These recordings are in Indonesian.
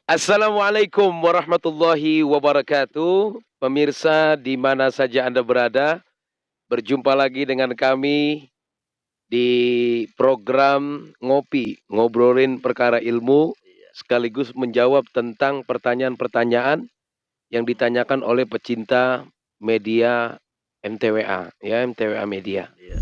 Assalamualaikum warahmatullahi wabarakatuh. Pemirsa di mana saja Anda berada, berjumpa lagi dengan kami di program Ngopi, ngobrolin perkara ilmu, Iya. sekaligus menjawab tentang pertanyaan-pertanyaan yang ditanyakan oleh pecinta media MTWA, ya, MTWA Media. Iya.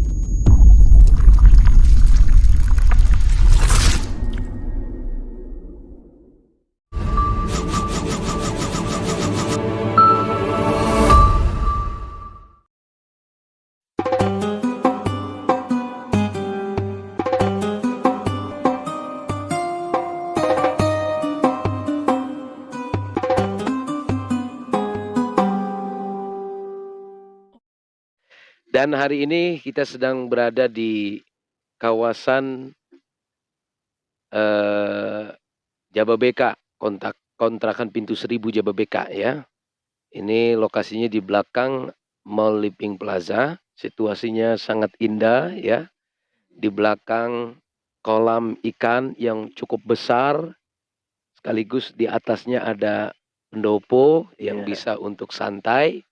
Dan hari ini kita sedang berada di kawasan eh, Jababeka, kontrakan Pintu Seribu Jababeka ya. Ini lokasinya di belakang Mall Living Plaza. Situasinya sangat indah ya. Di belakang kolam ikan yang cukup besar. Sekaligus di atasnya ada pendopo yang Iya. bisa untuk santai.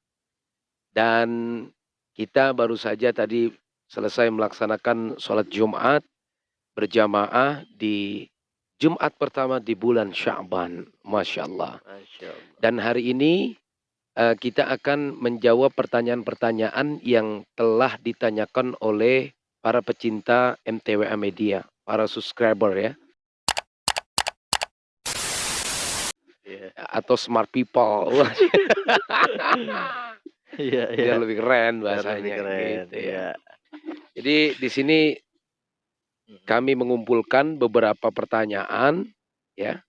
Dan kita baru saja tadi selesai melaksanakan sholat Jumat berjamaah di Jumat pertama di bulan Sya'ban. Masya Allah. Masya Allah. Dan hari ini kita akan menjawab pertanyaan-pertanyaan yang telah ditanyakan oleh para pecinta MTWA Media, para subscriber ya, Iya. atau smart people. Iya, iya. Biar lebih keren Biar lebih bahasanya keren. gitu ya. Iya. Jadi di sini Mhm. kami mengumpulkan beberapa pertanyaan ya.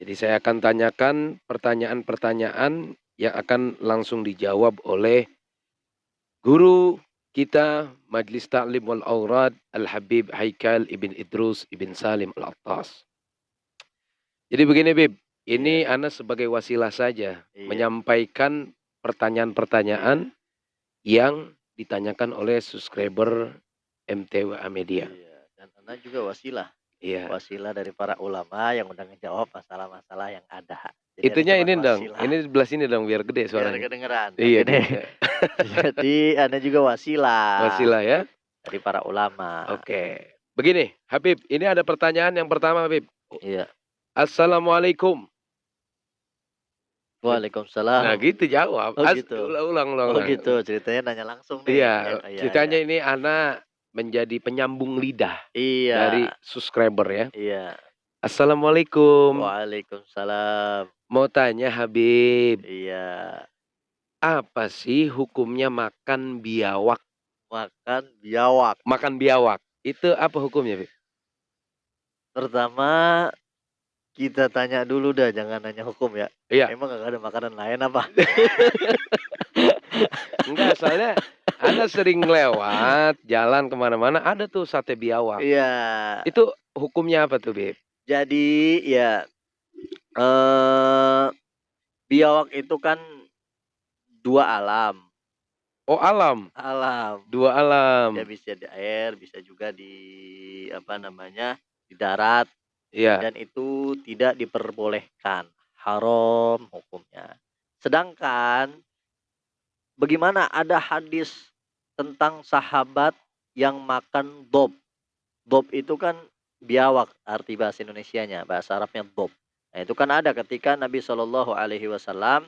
Jadi saya akan tanyakan pertanyaan-pertanyaan yang akan langsung dijawab oleh guru kita Majlis Ta'lim wal Aurad Al-Habib Haikal Ibn Idrus Ibn Salim Al-Attas. Jadi begini Bib, Iya. ini Ana sebagai wasilah saja Iya. menyampaikan pertanyaan-pertanyaan yang ditanyakan oleh subscriber MTWA Media. Iya. Dan Anda juga wasilah. Iya. Wasilah dari para ulama yang udah ngejawab masalah-masalah yang ada. Jadi Anda Itunya cuma ini dong, wasilah. ini di sebelah sini dong biar gede Biar suaranya. kedengeran. Iya Oke deh. gitu. Jadi Anda juga wasilah Wasilah ya. dari para ulama. Oke. Begini, Habib, ini ada pertanyaan yang pertama, Habib. Iya. Assalamualaikum. Nah, Waalaikumsalam. gitu jawab. Oh gitu. Ulang. Oh gitu, ceritanya nanya langsung nih. Iya, Iya, iya. ceritanya ini Ana menjadi penyambung lidah dari Iya, subscriber ya. iya. Assalamualaikum. Waalaikumsalam. Mau tanya Habib, Iya, apa sih hukumnya makan biawak? makan biawak. Makan biawak, itu apa hukumnya, Habib? Pertama kita tanya dulu dah, jangan nanya hukum ya. Iya. Emang nggak ada makanan lain apa? Enggak, soalnya Ana sering lewat, jalan kemana-mana, ada tuh sate biawak. Iya. Itu hukumnya apa tuh, Beb? Jadi ya eh biawak itu kan dua alam. Oh, alam. Alam. Dua Ya alam. bisa di air, bisa juga di apa namanya? Di darat. Iya. Dan itu tidak diperbolehkan, haram hukumnya. Sedangkan bagaimana ada hadis tentang sahabat yang makan dob. Dob itu kan biawak arti bahasa Indonesianya, bahasa Arabnya dob. Nah, itu kan ada ketika Nabi Shallallahu alaihi wasallam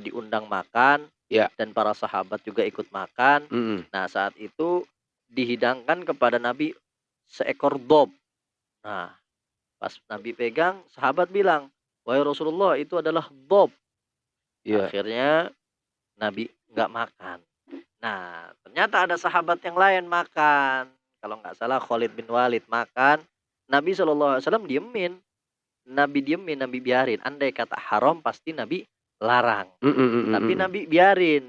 diundang makan Iya. dan para sahabat juga ikut makan. Mhm. Nah, saat itu dihidangkan kepada Nabi seekor dob. Nah, pas Nabi pegang, sahabat bilang, "Wahai Rasulullah, itu adalah dob." Iya. Akhirnya Nabi nggak makan. Nah, ternyata ada sahabat yang lain makan. Kalau nggak salah Khalid bin Walid makan. Nabi SAW diemin. Nabi diemin, Nabi biarin. Andai kata haram pasti Nabi larang. Tapi Mhm. Nabi biarin.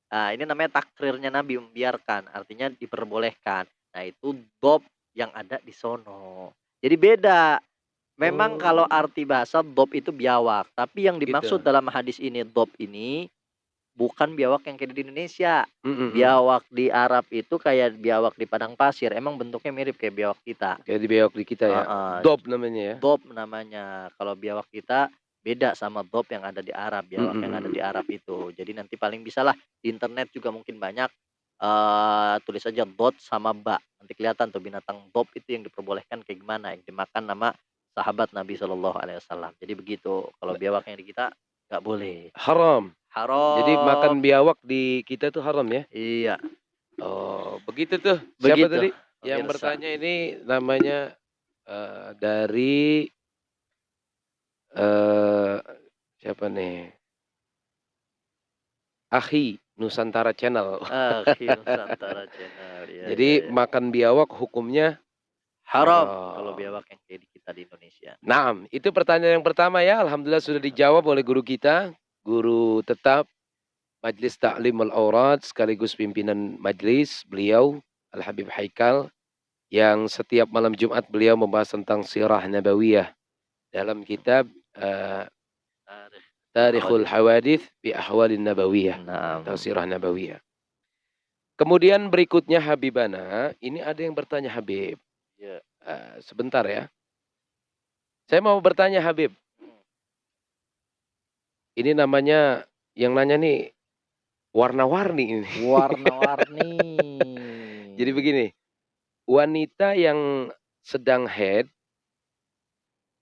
Nah, ini namanya takrirnya Nabi, membiarkan. Artinya diperbolehkan. Nah, itu dob yang ada di sono. Jadi beda. Memang kalau Oh, arti bahasa dob itu biawak. Tapi yang dimaksud gitu. dalam hadis ini dob ini bukan biawak yang kayak di Indonesia. Mhm. Biawak di Arab itu kayak biawak di padang pasir, emang bentuknya mirip kayak biawak kita. Kayak di bewok di kita ya, Heeh, dob namanya ya? Dob namanya. Kalau biawak kita beda sama dob yang ada di Arab, biawak yang ada Mhm. di Arab itu. Jadi nanti paling bisalah di internet juga mungkin banyak, tulis aja dot sama ba, nanti kelihatan tuh binatang dob itu yang diperbolehkan kayak gimana, yang dimakan nama sahabat Nabi Shallallahu Alaihi Wasallam. Jadi begitu, kalau biawak yang di kita nggak boleh. Haram. Jadi makan Haram. biawak di kita tuh haram ya? Iya, Oh, begitu tuh. Siapa begitu tadi yang pemirsa. bertanya ini namanya, dari, eee, siapa nih? Akhi Nusantara Channel. Nusantara Channel, iya iya Jadi iya. makan biawak hukumnya Haram kalau haram. biawak yang kayak di kita di Indonesia. Naam, itu pertanyaan yang pertama ya, alhamdulillah sudah dijawab oleh guru kita, guru tetap Majelis Ta'lim Wal Aurad sekaligus pimpinan majelis, beliau Al-Habib Haikal, yang setiap malam Jumat beliau membahas tentang sirah nabawiyah dalam kitab, eee, Tarikh Tarikhul Al-Hawadits. Hawadits bi Ahwalin Nabawiyah atau Naam. sirah nabawiyah. Kemudian berikutnya Habibana, ini ada yang bertanya Habib, Iya. sebentar ya. Saya mau bertanya Habib, ini namanya yang nanya nih warna-warni ini. Warna-warni. Jadi begini, wanita yang sedang haid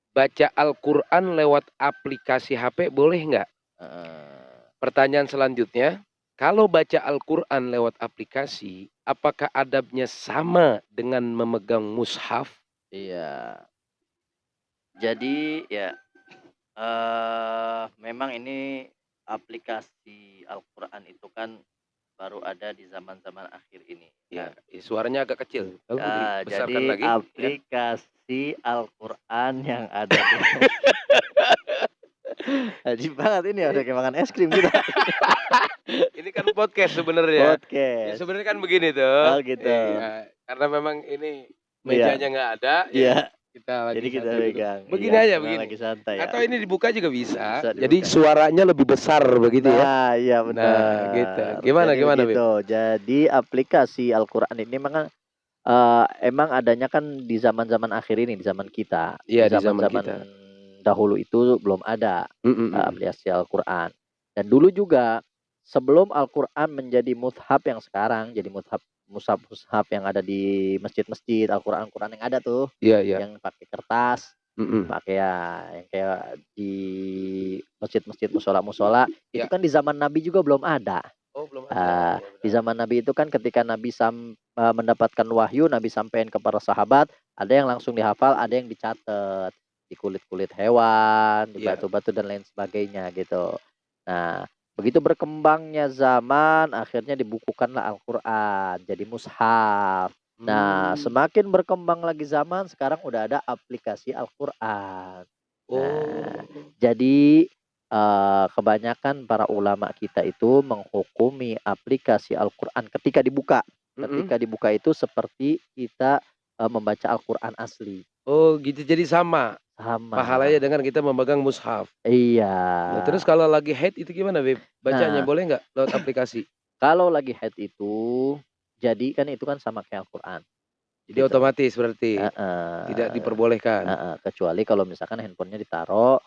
baca Al-Quran lewat aplikasi HP boleh nggak? Heeh. Pertanyaan selanjutnya, kalau baca Al-Quran lewat aplikasi, apakah adabnya sama dengan memegang mushaf? Iya. Jadi ya, memang ini aplikasi Al-Qur'an itu kan baru ada di zaman-zaman akhir ini Ya, kan. suaranya agak kecil. Tolong dibesarkan Jadi lagi ya. aplikasi Al-Qur'an yang ada di ajib banget ini ya, udah kayak makan es krim kita. Ini kan podcast sebenarnya. Ya Podcast. sebenarnya kan begini tuh. Oh gitu. Iya, karena memang ini Iya mejanya nggak ada ya. iya. Kita Jadi lagi kita santai duduk. pegang. Begini Iya, aja memang begini. lagi santai ya. Atau ini dibuka juga bisa. Bisa Jadi dibuka. suaranya lebih besar begitu ya. Nah, iya Nah, gitu. benar. Gimana Jadi gimana, Bib? begitu. Jadi aplikasi Al-Qur'an ini memang, emang adanya kan di zaman-zaman akhir ini, di zaman kita. Iya, Di di zaman zaman-zaman kita. dahulu itu belum ada, Mhm mhm. aplikasi Al-Qur'an. Dan dulu juga sebelum Al-Qur'an menjadi mushaf yang sekarang, jadi mushaf yang ada di masjid-masjid, Al-Qur'an yang ada tuh, Iya iya. yang pakai kertas. Mhm. Pakai ya, yang kayak di masjid-masjid, musola-musola, itu Iya. kan di zaman Nabi juga belum ada. Oh, belum ada. Iya Di benar. zaman Nabi itu kan ketika Nabi mendapatkan wahyu, Nabi sampaikan ke para sahabat, ada yang langsung dihafal, ada yang dicatat di kulit-kulit hewan, di Iya. batu-batu dan lain sebagainya gitu. Nah, begitu berkembangnya zaman, akhirnya dibukukanlah Al-Qur'an, jadi mushaf. Nah, Mmm. semakin berkembang lagi zaman, sekarang udah ada aplikasi Al-Qur'an. Nah, Oh. jadi, kebanyakan para ulama kita itu menghukumi aplikasi Al-Qur'an ketika dibuka. Mhm. Ketika dibuka itu seperti kita, membaca Al-Qur'an asli, Oh gitu, jadi sama sama. pahalanya dengan kita memegang mushaf. Iya. Nah terus kalau lagi haid itu gimana, Bib? Bacanya Nah, boleh nggak lewat aplikasi? kalau lagi haid itu, jadi kan itu kan sama kayak Al-Qur'an, Jadi gitu. otomatis berarti tidak Heeh, diperbolehkan? heeh, kecuali kalau misalkan handphonenya ditaruh.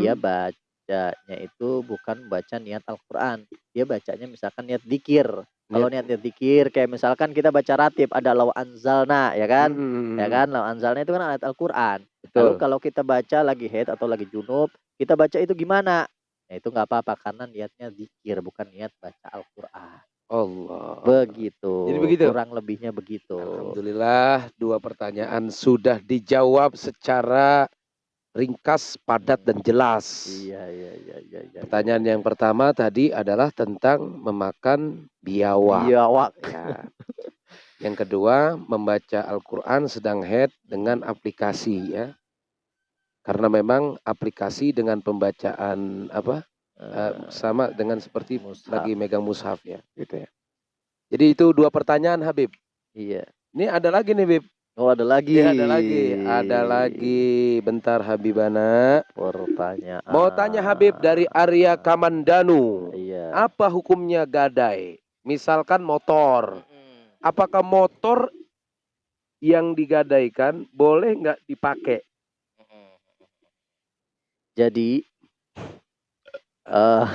Dia Mhm. bacanya itu bukan baca niat Al-Qur'an, dia bacanya misalkan niat dzikir. Kalau Niat niat dzikir kayak misalkan kita baca ratib ada law anzalna ya kan, mhm mhm ya mhm. kan, law anzalna itu kan ayat Al-Qur'an. Lalu Betul. kalau kita baca lagi haid atau lagi junub, kita baca itu gimana? Nah itu nggak apa-apa karena niatnya dzikir bukan niat baca Al-Qur'an. Allah. Jadi Begitu, begitu? kurang lebihnya begitu. Alhamdulillah 2 pertanyaan sudah dijawab secara ringkas, padat, dan jelas. Iya iya iya iya iya iya iya. Pertanyaan yang pertama tadi adalah tentang memakan biawak, Biawak. ya. Yang kedua, membaca Al-Quran sedang haid dengan aplikasi ya. Karena memang aplikasi dengan pembacaan apa, sama dengan seperti Mushaf. lagi megang mushaf ya, gitu ya. Jadi itu 2 pertanyaan Habib. Iya. Ini ada lagi nih Bib, Oh ada lagi. ada lagi, bentar Habibana. Mau tanya Pertanyaan. Habib dari Arya Kamandanu. Iya. Apa hukumnya gadai? Misalkan motor. Mm-mm. Apakah motor yang digadaikan boleh nggak dipakai? Mm-mm. Jadi eh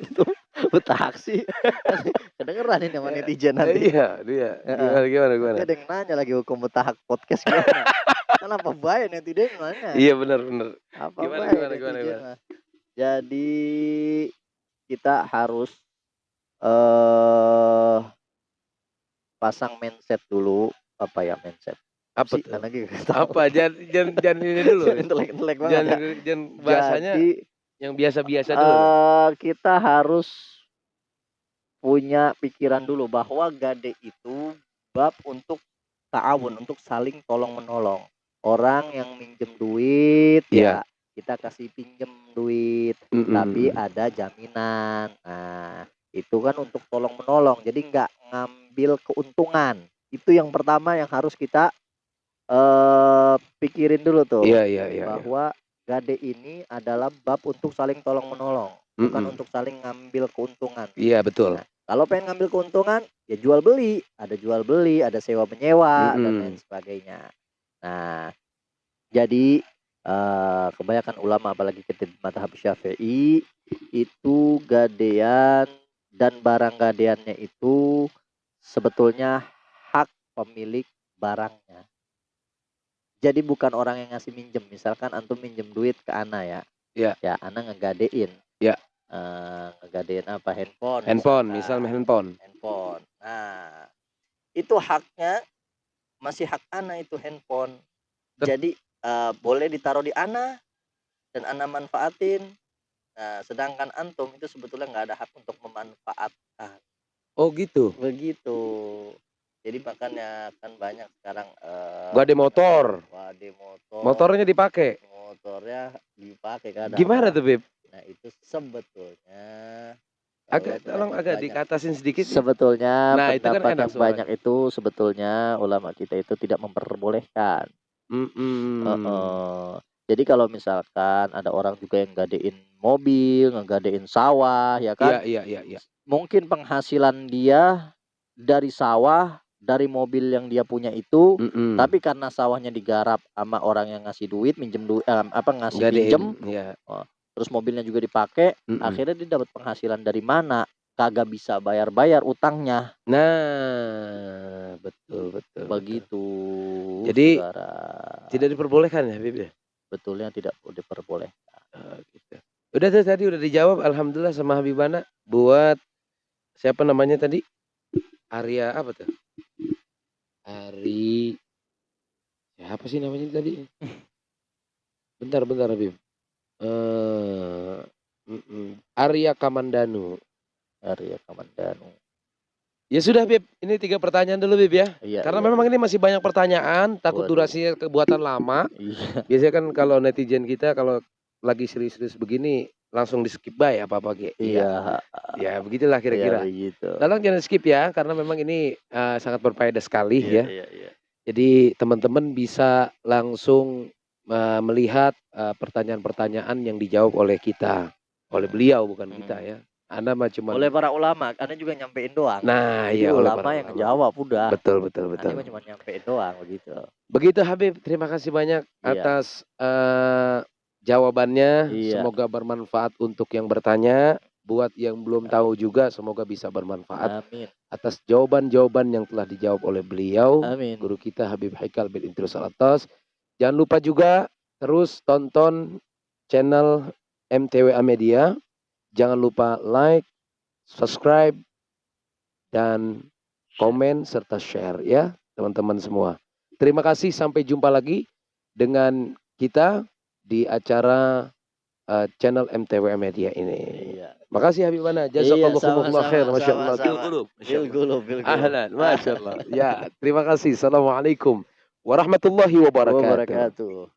itu taksi kedengeran ini sama netizen nanti. Iya, dia. Heeh. Gimana Nanti ada yang nanya lagi hukum mutahak podcast gimana? Kenapa baik netizen nanya? Iya, benar. Apa Gimana baik netizen gimana? mah? Jadi kita harus eh pasang mindset dulu. Apa ya mindset? Apa Apa sih? tuh? Lagi nggak tahu. Apa? Jangan ini dulu. Intelek banget Jangan ya. jangan bahasanya Jadi yang biasa-biasa dulu. kita harus punya pikiran dulu bahwa gade itu bab untuk ta'awun, untuk saling tolong menolong. Orang yang minjem duit Iya. ya kita kasih pinjem duit, tapi ada jaminan. Nah, itu kan untuk tolong menolong. Jadi nggak ngambil keuntungan. Itu yang pertama yang harus kita pikirin dulu tuh. Iya. Bahwa gade ini adalah bab untuk saling tolong menolong, bukan untuk saling ngambil keuntungan. Iya, betul. Nah, kalau pengen ngambil keuntungan ya jual beli, ada sewa menyewa dan lain sebagainya. Nah, jadi kebanyakan ulama apalagi kita di mazhab Syafi'i itu gadean dan barang gadeannya itu sebetulnya hak pemilik barangnya. Jadi bukan orang yang ngasih minjem. Misalkan antum minjem duit ke ana ya. Iya. Ya, ana ngegadein. Iya. Ngegadein apa? Handphone. Misalnya handphone. Nah, itu haknya masih hak ana itu handphone. Jadi boleh ditaruh di ana dan ana manfaatin. Nah, sedangkan antum itu sebetulnya nggak ada hak untuk memanfaatkan. Oh, gitu. Begitu. Jadi makanya kan banyak sekarang Gade motor. Motornya dipakai. Motornya dipakai kadang. Gimana tuh, Beb? Nah, itu sebetulnya Tolong agak dikatasin sedikit. Sebetulnya Nah, itu kan pendapat enak yang banyak itu sebetulnya ulama kita itu tidak memperbolehkan. Jadi kalau misalkan ada orang juga yang gadein mobil, ngegadein sawah, ya kan? Iya. Mungkin penghasilan dia dari sawah, dari mobil yang dia punya itu, tapi karena sawahnya digarap sama orang yang ngasih duit, minjem duit, ngasih pinjem, terus mobilnya juga dipakai, akhirnya dia dapat penghasilan dari mana? Kagak bisa bayar utangnya. Nah, betul. Begitu. Jadi saudara. tidak diperbolehkan ya, Bib ya? Betulnya tidak diperbolehkan. Gitu. Udah tuh tadi udah dijawab alhamdulillah sama Habibana buat siapa namanya tadi? Arya apa tuh? Siapa sih namanya tadi? Bentar Habib. Arya Kamandanu. Ya sudah, Bib. Ini 3 pertanyaan dulu, Bib ya. Iya, Karena memang ini masih banyak pertanyaan, takut durasinya kebuatan lama. Iya. Biasanya kan kalau netizen kita kalau lagi serius-serius begini langsung di-skip by apa-apa Iya. Ya, begitulah kira-kira. Begitu. Tolong jangan skip ya, karena memang ini sangat berfaedah sekali ya. Iya. Jadi teman-teman bisa langsung melihat pertanyaan-pertanyaan yang dijawab oleh kita, oleh beliau bukan kita ya. Anda mah cuma oleh para ulama, Anda juga nyampein doang. Nah, Jadi iya oleh ulama para yang ulama. ngejawab udah. Betul. Anda cuma nyampein doang begitu. Begitu Habib, terima kasih banyak atas jawabannya. Iya. Semoga bermanfaat untuk yang bertanya. Buat yang belum tahu juga semoga bisa bermanfaat. Amin. Atas jawaban-jawaban yang telah dijawab oleh beliau. Amin. Guru kita Habib Haikal bin Idrus Alatas. Jangan lupa juga terus tonton channel MTWA Media. Jangan lupa like, subscribe, dan komen serta share ya teman-teman semua. Terima kasih, sampai jumpa lagi dengan kita di acara channel MTWA Media ini. Iya. Makasih Habibana, jazakallahu khair, masyaallah. Bilgulub. Ahlan, masyaallah. Ya, terima kasih. Assalamualaikum warahmatullahi wabarakatuh.